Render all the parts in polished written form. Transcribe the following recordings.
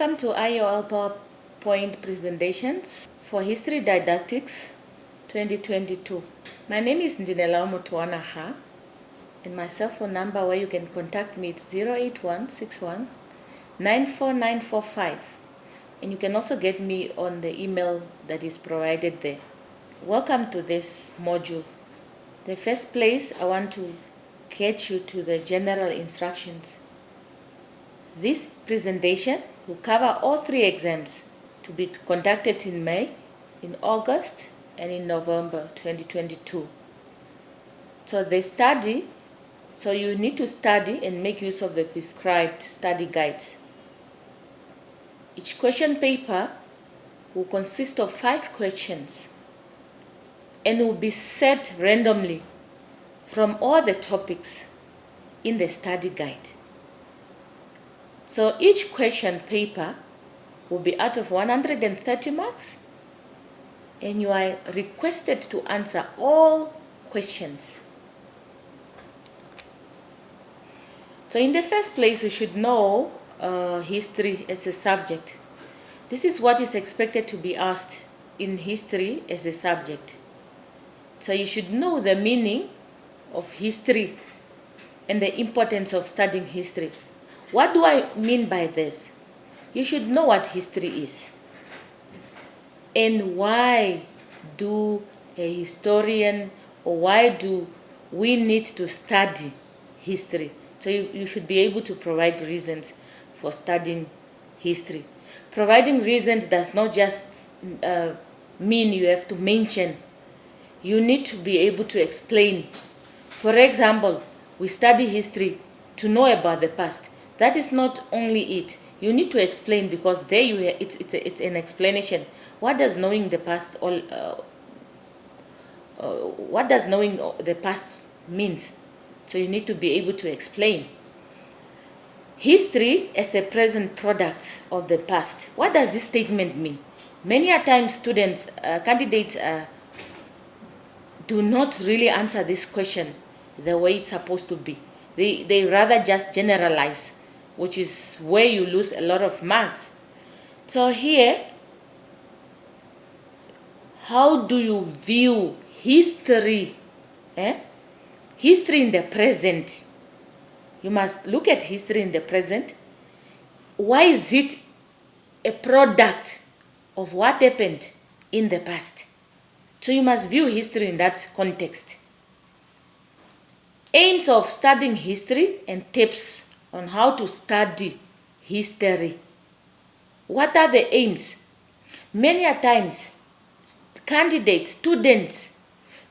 Welcome to IOL PowerPoint presentations for History Didactics 2022. My name is Ndinela Mutuanaha, and my cell phone number where you can contact me is 08161 94945, and you can also get me on the email that is provided there. Welcome to this module. The first place, I want to get you to the general instructions. This presentation will cover all three exams to be conducted in May, in August, and in November 2022. So you need to study and make use of the prescribed study guides. Each question paper will consist of 5 questions and will be set randomly from all the topics in the study guide. So each question paper will be out of 130 marks, and you are requested to answer all questions. So in the first place, you should know history as a subject. This is what is expected to be asked in history as a subject. So you should know the meaning of history and the importance of studying history. What do I mean by this? You should know what history is and why do a historian, or why do we need to study history. So you should be able to provide reasons for studying history. Providing reasons does not just mean you have to mention. You need to be able to explain. For example, we study history to know about the past. That is not only it. You need to explain, because there it's an explanation. What does knowing the past what does knowing the past means? So you need to be able to explain. History as a present product of the past. What does this statement mean? Many a times students, candidates do not really answer this question the way it's supposed to be. They rather just generalize, which is where you lose a lot of marks. So here, how do you view history? History in the present. You must look at history in the present. Why is it a product of what happened in the past? So you must view history in that context. Aims of studying history and tips on how to study history. What are the aims? Many a times, candidates, students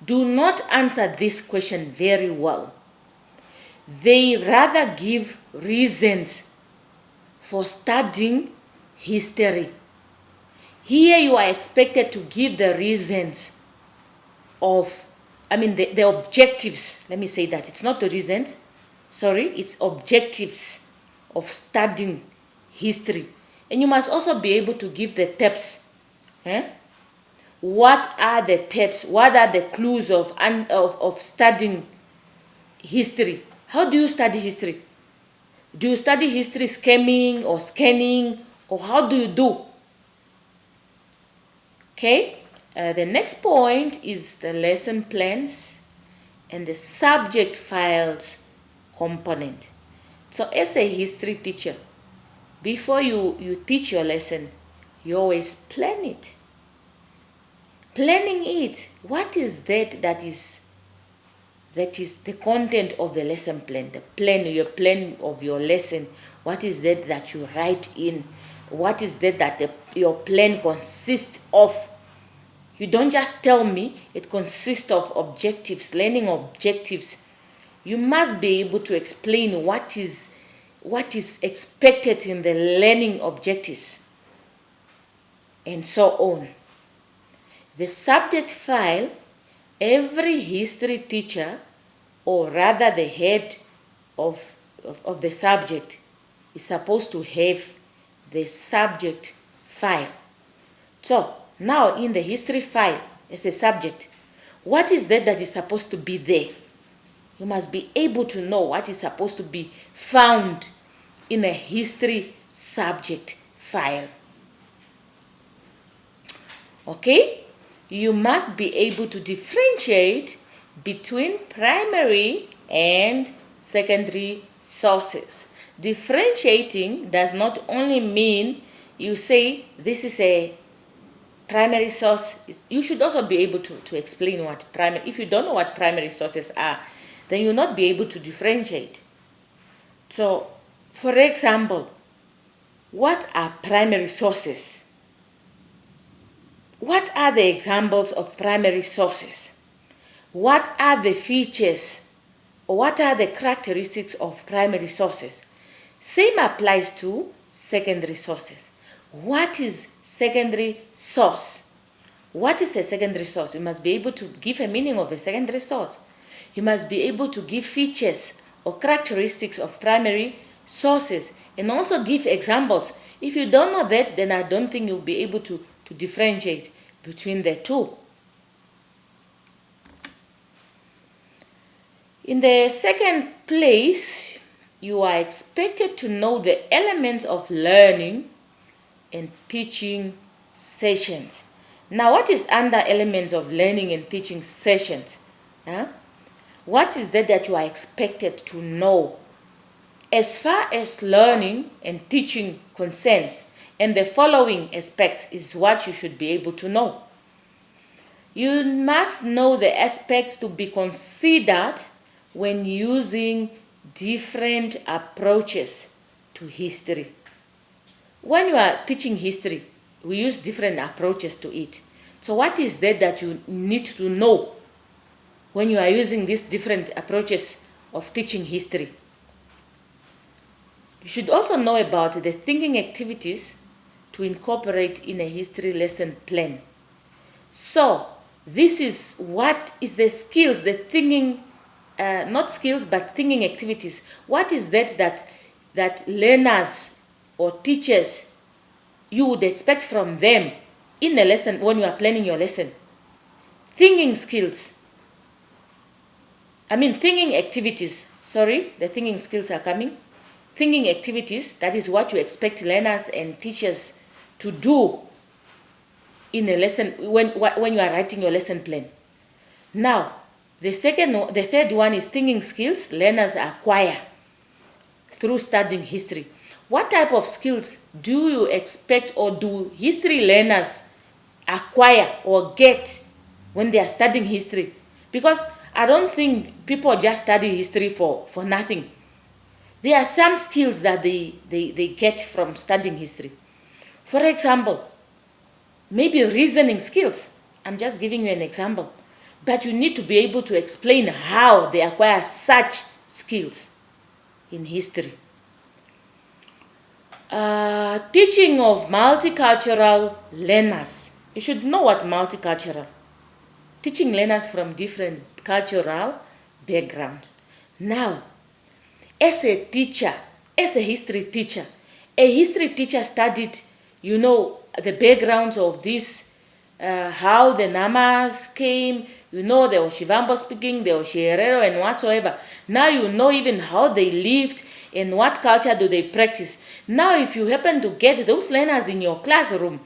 do not answer this question very well. They rather give reasons for studying history. Here you are expected to give the reasons the objectives. Let me say that. It's not the reasons. It's objectives of studying history. And you must also be able to give the tips. What are the tips? What are the clues of studying history? How do you study history? Do you study history scanning, or how do you do? Okay? The next point is the lesson plans and the subject files component. So as a history teacher, before you teach your lesson, you always plan it. Planning it, what is that is the content of the lesson plan, your plan of your lesson. What is that you write in? What is that your plan consists of? You don't just tell me it consists of objectives, learning objectives. You must be able to explain what is expected in the learning objectives, and so on. The subject file, every history teacher, or rather the head of the subject, is supposed to have the subject file. So now in the history file as a subject, what is that is supposed to be there? You must be able to know what is supposed to be found in a history subject file. Okay? You must be able to differentiate between primary and secondary sources. Differentiating does not only mean you say this is a primary source. You should also be able to explain what primary. If you don't know what primary sources are, then you'll not be able to differentiate. So, for example, what are primary sources? What are the examples of primary sources? What are the features or what are the characteristics of primary sources? Same applies to secondary sources. What is secondary source? What is a secondary source? You must be able to give a meaning of a secondary source. You must be able to give features or characteristics of primary sources and also give examples. If you don't know that, then I don't think you'll be able to differentiate between the two. In the second place, you are expected to know the elements of learning and teaching sessions. Now, what is under elements of learning and teaching sessions? What is that you are expected to know? As far as learning and teaching concerns, and the following aspects is what you should be able to know. You must know the aspects to be considered when using different approaches to history. When you are teaching history, we use different approaches to it. So what is that you need to know when you are using these different approaches of teaching history? You should also know about the thinking activities to incorporate in a history lesson plan. So this is what is the skills, the thinking, not skills, but thinking activities. What is that learners or teachers, you would expect from them in a lesson when you are planning your lesson? Thinking skills. Thinking activities. Sorry, the thinking skills are coming. Thinking activities, that is what you expect learners and teachers to do in a lesson when you are writing your lesson plan. Now, the third one is thinking skills learners acquire through studying history. What type of skills do you expect or do history learners acquire or get when they are studying history? Because I don't think people just study history for nothing. There are some skills that they get from studying history. For example, maybe reasoning skills. I'm just giving you an example. But you need to be able to explain how they acquire such skills in history. Teaching of multicultural learners. You should know what multicultural. Teaching learners from different cultural backgrounds. Now, as a teacher, as a history teacher studied, the backgrounds of this, how the Namas came, there was Shivambo speaking, there was Sherero and whatsoever. Now you know even how they lived and what culture do they practice. Now if you happen to get those learners in your classroom,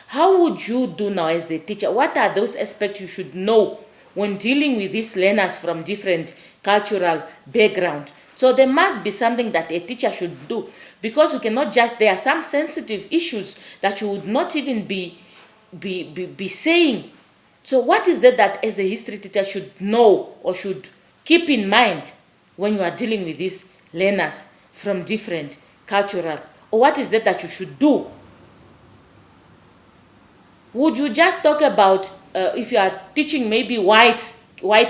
how would you do now as a teacher? What are those aspects you should know when dealing with these learners from different cultural backgrounds? So there must be something that a teacher should do, because you cannot there are some sensitive issues that you would not even be saying. So what is that as a history teacher should know or should keep in mind when you are dealing with these learners from different cultural, or what is that you should do? Would you just talk about, if you are teaching maybe white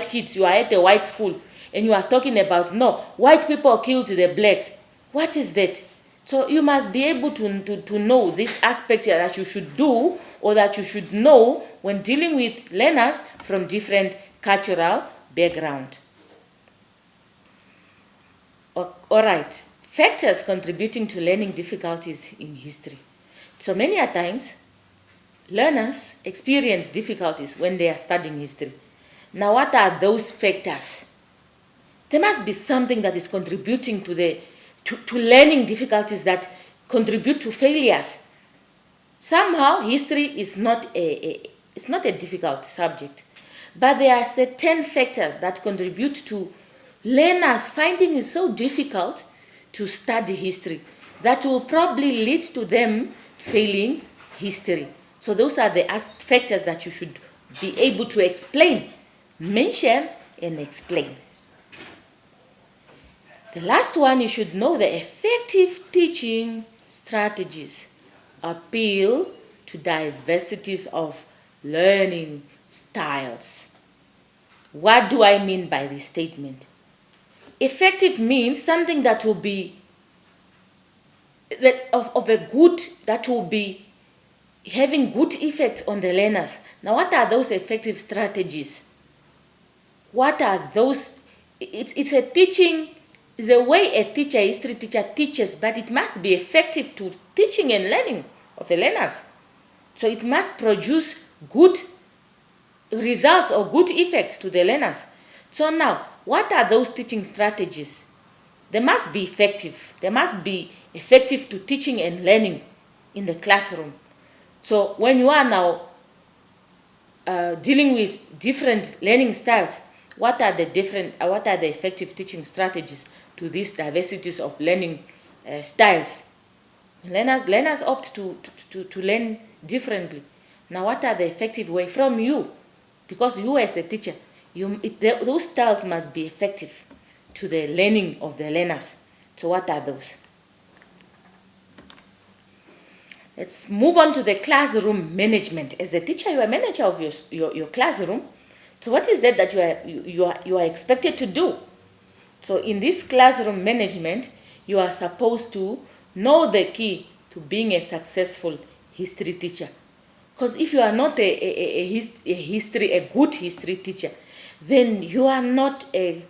kids, you are at a white school, and you are talking about, no, white people killed the blacks. What is that? So you must be able to know this aspect that you should do or that you should know when dealing with learners from different cultural background. All right. Factors contributing to learning difficulties in history. So many a times, learners experience difficulties when they are studying history. Now, what are those factors? There must be something that is contributing to learning difficulties that contribute to failures. Somehow history is not it's not a difficult subject, but there are certain factors that contribute to learners finding it so difficult to study history that will probably lead to them failing history. So those are the factors that you should be able to explain, mention, and explain. The last one, you should know the effective teaching strategies appeal to diversities of learning styles. What do I mean by this statement? Effective means something that will be that will be having good effect on the learners. Now, what are those effective strategies? What are those? It's a teaching, the way a teacher, a history teacher teaches, but it must be effective to teaching and learning of the learners. So it must produce good results or good effects to the learners. So now, what are those teaching strategies? They must be effective. They must be effective to teaching and learning in the classroom. So when you are now dealing with different learning styles, what are the effective teaching strategies to these diversities of learning styles? Learners opt to learn differently. Now, what are the effective way from you? Because you as a teacher, those styles must be effective to the learning of the learners. So what are those? Let's move on to the classroom management. As a teacher, you are manager of your classroom. So what is that you are expected to do? So in this classroom management, you are supposed to know the key to being a successful history teacher. Because if you are not a good history teacher, then you are not a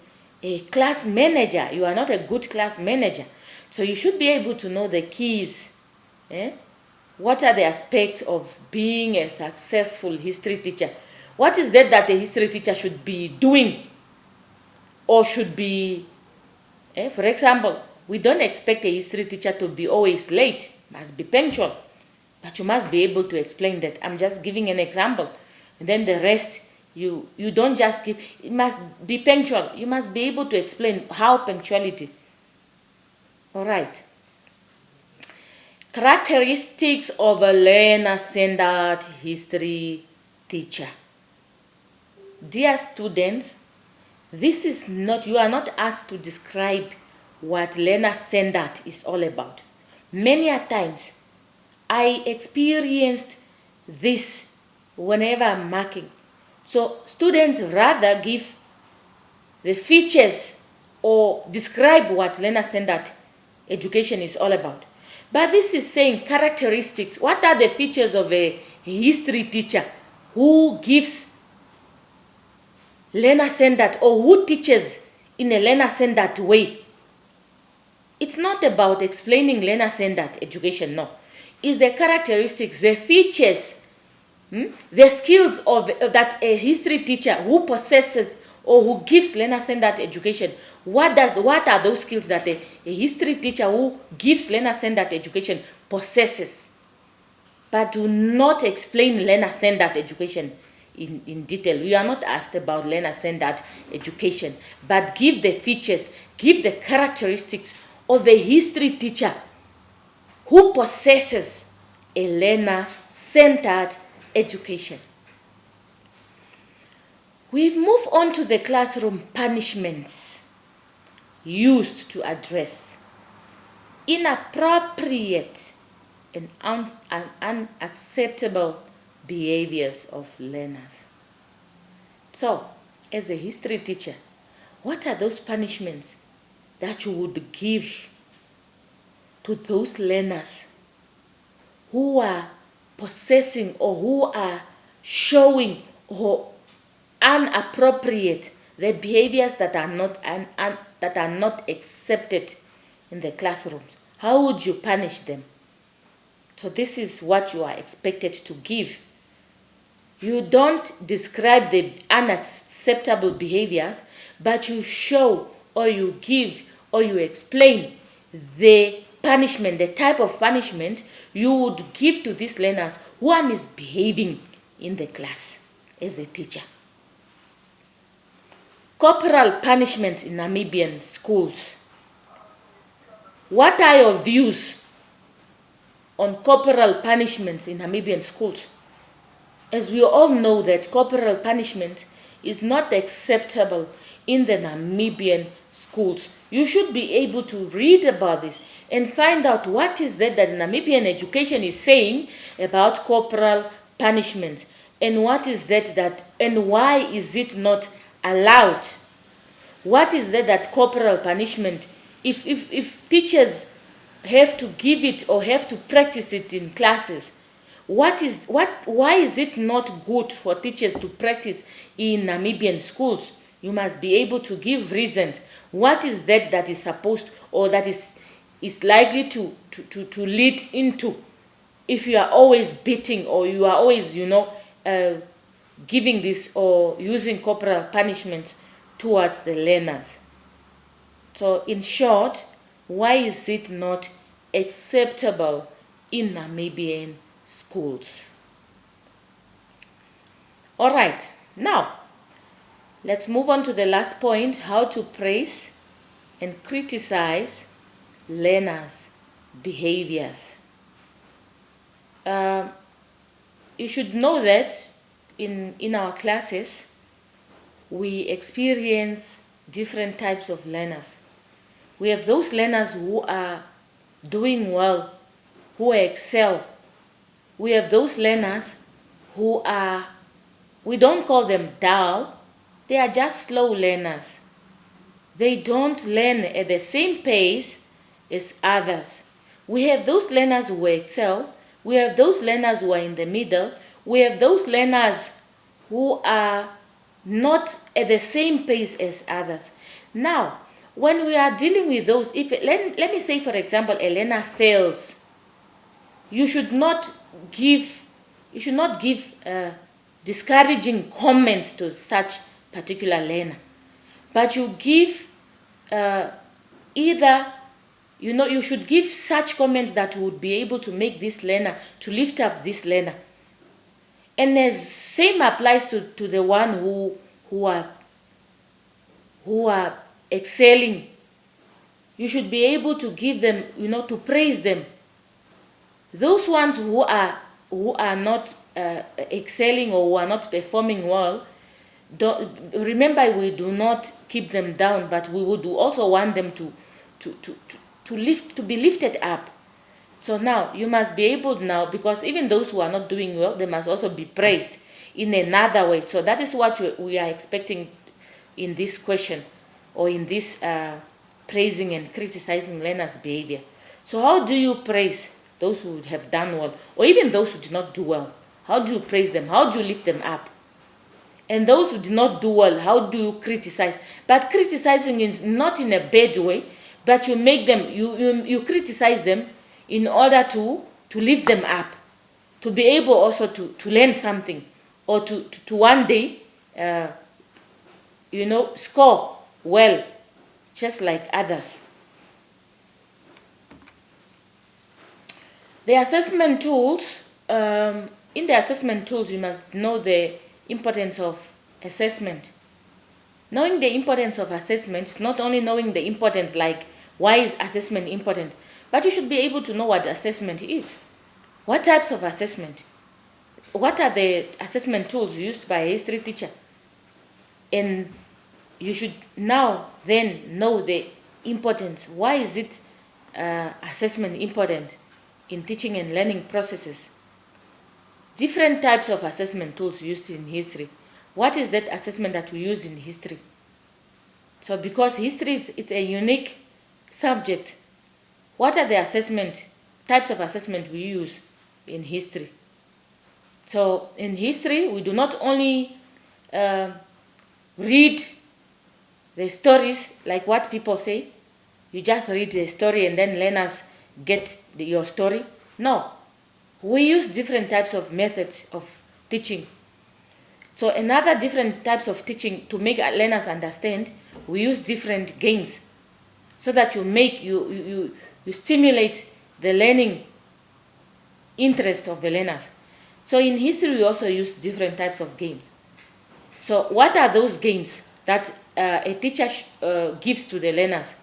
class manager. You are not a good class manager. So you should be able to know the keys. What are the aspects of being a successful history teacher? What is that a history teacher should be doing or should be, for example, we don't expect a history teacher to be always late, must be punctual. But you must be able to explain that. I'm just giving an example. And then the rest, you don't just give, it must be punctual. You must be able to explain how punctuality. All right. Characteristics of a learner-centered history teacher. Dear students, this is not, you are not asked to describe what learner-centered is all about. Many a times, I experienced this whenever I'm marking. So students rather give the features or describe what learner-centered education is all about. But this is saying characteristics. What are the features of a history teacher who gives learner-centered or who teaches in a learner-centered way? It's not about explaining learner-centered education, no. It's the characteristics, the features, the skills of that a history teacher who possesses or who gives learner-centered education. What are those skills that a history teacher who gives learner-centered education possesses? But do not explain learner-centered education in detail. We are not asked about learner-centered education, but give the features, give the characteristics of a history teacher who possesses a learner-centered education. We move on to the classroom punishments used to address inappropriate and unacceptable behaviors of learners. So, as a history teacher, what are those punishments that you would give to those learners who are possessing or who are showing or inappropriate the behaviors that are not accepted in the classrooms? How would you punish them? So this is what you are expected to give. You don't describe the unacceptable behaviors, but you show or you give or you explain the punishment, the type of punishment you would give to these learners who are misbehaving in the class as a teacher. Corporal punishment in Namibian schools. What are your views on corporal punishments in Namibian schools? As we all know that corporal punishment is not acceptable in the Namibian schools. You should be able to read about this and find out what is that Namibian education is saying about corporal punishment, and what is that and why is it not allowed? What is that corporal punishment, if teachers have to give it or have to practice it in classes, why is it not good for teachers to practice in Namibian schools? You must be able to give reasons. What is that is supposed, or that is likely to lead into, if you are always beating, or you are always, giving this or using corporal punishment towards the learners. So in short, why is it not acceptable in Namibian schools? All right, now let's move on to the last point: how to praise and criticize learners' behaviors. You should know that in our classes, we experience different types of learners. We have those learners who are doing well, who excel. We have those learners who are, we don't call them dull, they are just slow learners. They don't learn at the same pace as others. We have those learners who excel. We have those learners who are in the middle. We have those learners who are not at the same pace as others. Now, when we are dealing with those, let me say, for example, a learner fails, you should not give discouraging comments to such particular learner, but you give you should give such comments that would be able to make this learner, to lift up this learner. And the same applies to the one who are excelling. You should be able to give them, to praise them. Those ones who are not excelling or who are not performing well, remember, we do not keep them down, but we would also want them to be lifted up. So now you must be able now, because even those who are not doing well, they must also be praised in another way. So that is what we are expecting in this question, or in this praising and criticizing learners' behavior. So how do you praise those who have done well, or even those who did not do well? How do you praise them? How do you lift them up? And those who did not do well, how do you criticize? But criticizing is not in a bad way, but you make them, you criticize them in order to lift them up, to be able also to learn something, or to one day, score well, just like others. The assessment tools, in the assessment tools, you must know the importance of assessment. Knowing the importance of assessment is not only knowing the importance, like why is assessment important, but you should be able to know what assessment is. What types of assessment? What are the assessment tools used by a history teacher? And you should now then know the importance. Why is it assessment important in teaching and learning processes? Different types of assessment tools used in history. What is that assessment that we use in history? So because history it's a unique subject, what are the types of assessment we use in history? So in history, we do not only read the stories like what people say. You just read the story and then learners get your story. No. We use different types of methods of teaching. So another different types of teaching, to make learners understand, we use different games, so that You stimulate the learning interest of the learners. So in history, we also use different types of games. So what are those games that a teacher gives to the learners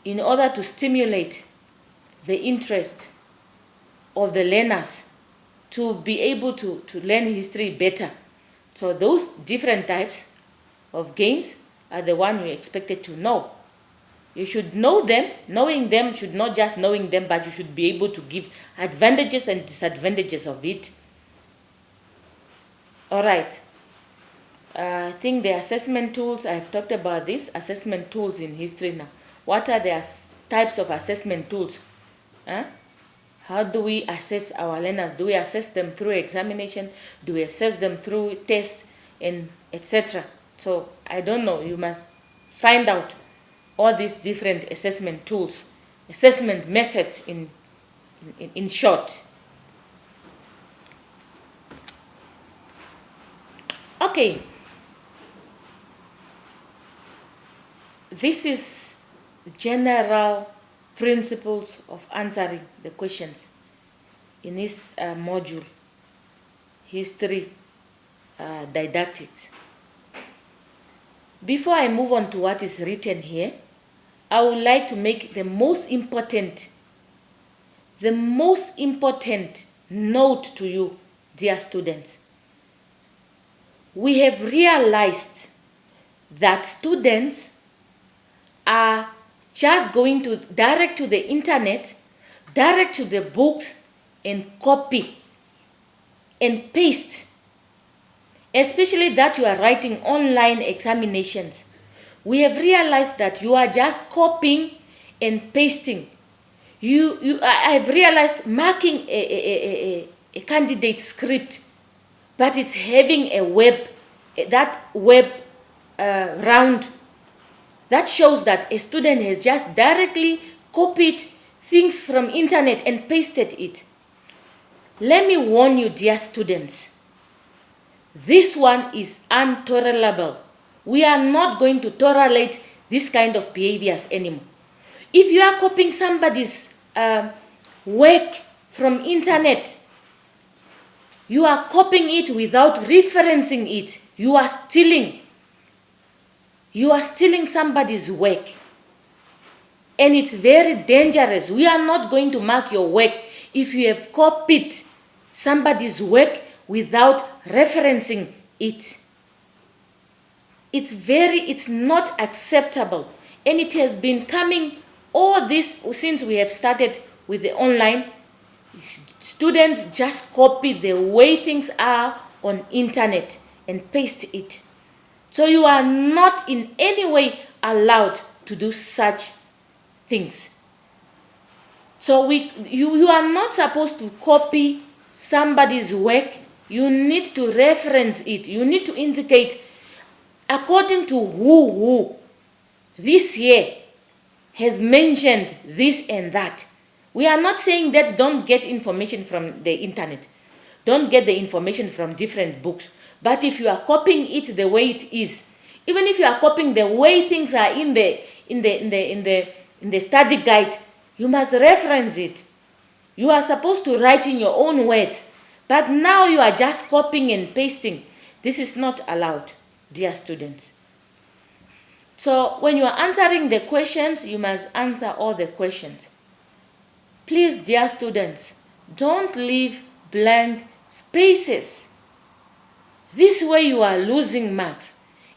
in order to stimulate the interest of the learners to be able to learn history better? So those different types of games are the one we expected to know. You should know them. Knowing them should not just knowing them, but you should be able to give advantages and disadvantages of it. All right. I think the assessment tools, I've talked about this, assessment tools in history now. What are the types of assessment tools? How do we assess our learners? Do we assess them through examination? Do we assess them through tests and etc.? So I don't know. You must find out all these different assessment tools, assessment methods in short. Okay. This is general principles of answering the questions in this module, history didactics. Before I move on to what is written here, I would like to make the most important note to you, dear students. We have realized that students are just going to direct to the internet, direct to the books, and copy and paste. Especially that you are writing online examinations. We have realized that you are just copying and pasting. I've realized marking a candidate script, but it's having a web round. That shows that a student has just directly copied things from internet and pasted it. Let me warn you, dear students, this one is intolerable. We are not going to tolerate this kind of behaviors anymore. If you are copying somebody's work from internet, you are copying it without referencing it. You are stealing somebody's work. And it's very dangerous. We are not going to mark your work if you have copied somebody's work without referencing it. It's not acceptable. And it has been coming all this since we have started with the online. Students just copy the way things are on internet and paste it. So you are not in any way allowed to do such things. So you are not supposed to copy somebody's work. You need to reference it. You need to indicate according to who this year has mentioned this and that. We are not saying that don't get information from the internet. Don't get the information from different books. But if you are copying it the way it is, even if you are copying the way things are in the study guide, you must reference it. You are supposed to write in your own words. But now you are just copying and pasting. This is not allowed, dear students. So when you are answering the questions, you must answer all the questions. Please, dear students, don't leave blank spaces. This way you are losing marks.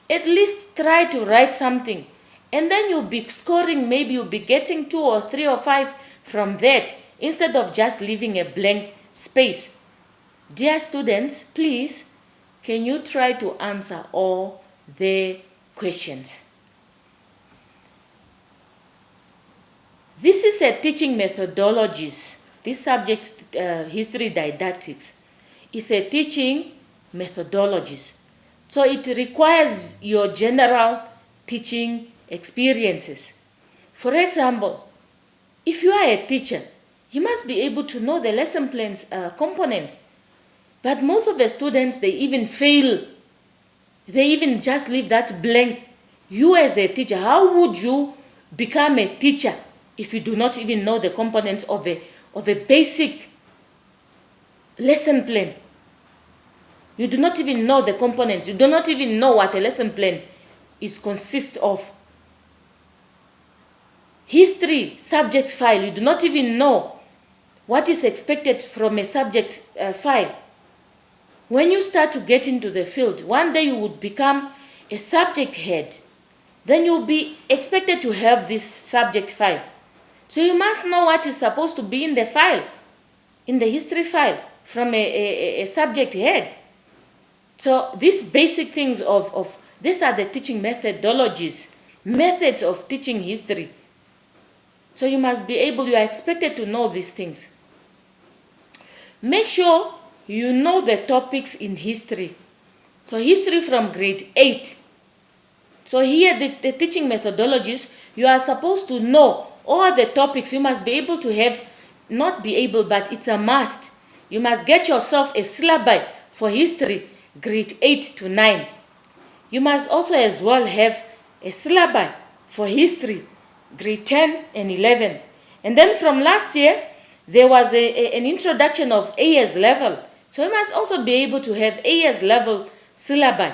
At least try to write something. And then you'll be scoring, maybe you'll be getting 2 or 3 or 5 from that, instead of just leaving a blank space. Dear students, please, can you try to answer all the questions? This is a teaching methodologies. This subject, history didactics, is a teaching methodologies. So it requires your general teaching experiences. For example, if you are a teacher, you must be able to know the lesson plans components. But most of the students, they even fail. They even just leave that blank. You as a teacher, how would you become a teacher if you do not even know the components of a basic lesson plan. You do not even know the components. You do not even know what a lesson plan consists of. History subject file, you do not even know what is expected from a subject file. When you start to get into the field, one day you would become a subject head. Then you'll be expected to have this subject file. So you must know what is supposed to be in the file, in the history file, from a subject head. So these basic things these are the teaching methodologies, methods of teaching history. So you must be able, you are expected to know these things. Make sure you know the topics in history. So history from grade 8. So here the teaching methodologies, you are supposed to know all the topics. You must be able to have, not be able, but it's a must. You must get yourself a syllabi for history, grade 8 to 9. You must also as well have a syllabi for history, grade 10 and 11. And then from last year, there was an introduction of AS level. So you must also be able to have AS level syllabi,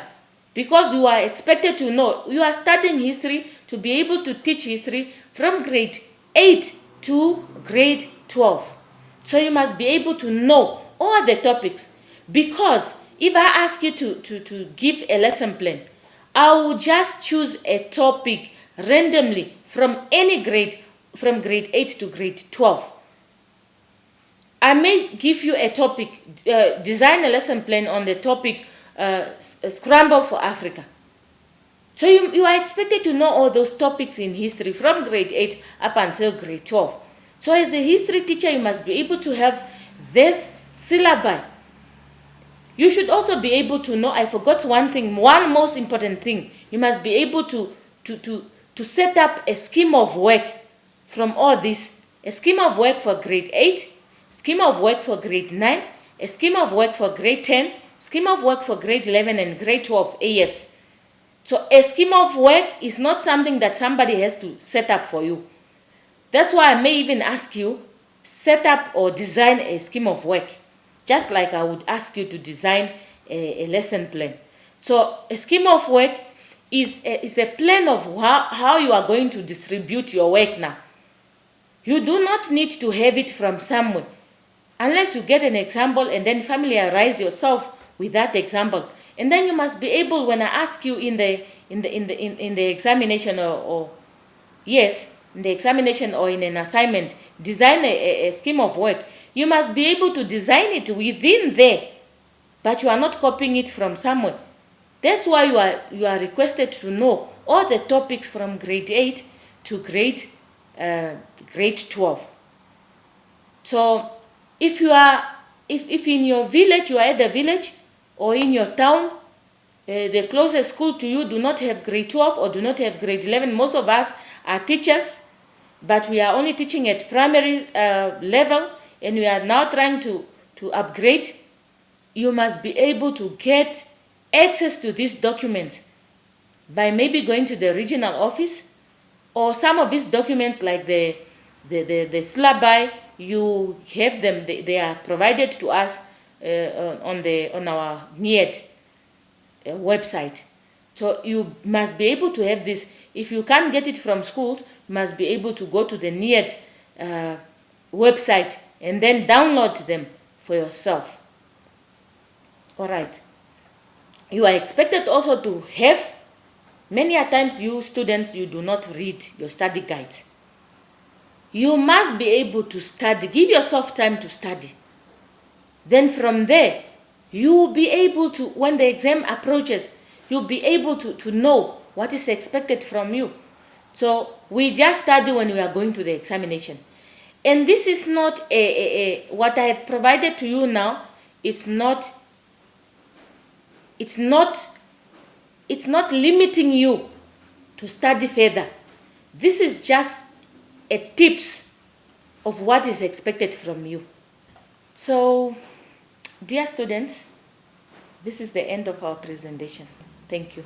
because you are expected to know, you are studying history to be able to teach history from grade 8 to grade 12. So you must be able to know all the topics, because if I ask you to give a lesson plan, I will just choose a topic randomly from any grade, from grade 8 to grade 12. I may give you a topic, design a lesson plan on the topic Scramble for Africa. So you are expected to know all those topics in history from grade 8 up until grade 12. So as a history teacher, you must be able to have this syllabi. You should also be able to know, I forgot one thing, one most important thing. You must be able to set up a scheme of work from all this. A scheme of work for grade 8, scheme of work for grade 9, a scheme of work for grade 10, scheme of work for grade 11 and grade 12 AS. So a scheme of work is not something that somebody has to set up for you. That's why I may even ask you, set up or design a scheme of work, just like I would ask you to design a lesson plan. So a scheme of work is a plan of how you are going to distribute your work now. You do not need to have it from somewhere, unless you get an example and then familiarize yourself with that example. And then you must be able, when I ask you in the examination in the examination or in an assignment, design a scheme of work, you must be able to design it within there, but you are not copying it from somewhere. That's why you are requested to know all the topics from grade 8 to grade 12. So if in your village, you are at the village, or in your town, the closest school to you do not have grade 12 or do not have grade 11. Most of us are teachers, but we are only teaching at primary level, and we are now trying to upgrade. You must be able to get access to these documents by maybe going to the regional office, or some of these documents like the syllabi, you have them, they are provided to us on our NIET website. So you must be able to have this. If you can't get it from school, you must be able to go to the NIET website and then download them for yourself. All right. You are expected also to have, many a times you students, you do not read your study guides. You must be able to study. Give yourself time to study. Then from there, you will be able to, when the exam approaches, you'll be able to know what is expected from you. So we just study when we are going to the examination. And this is not what I have provided to you now, it's not limiting you to study further. This is just a tips of what is expected from you. So, dear students, this is the end of our presentation. Thank you.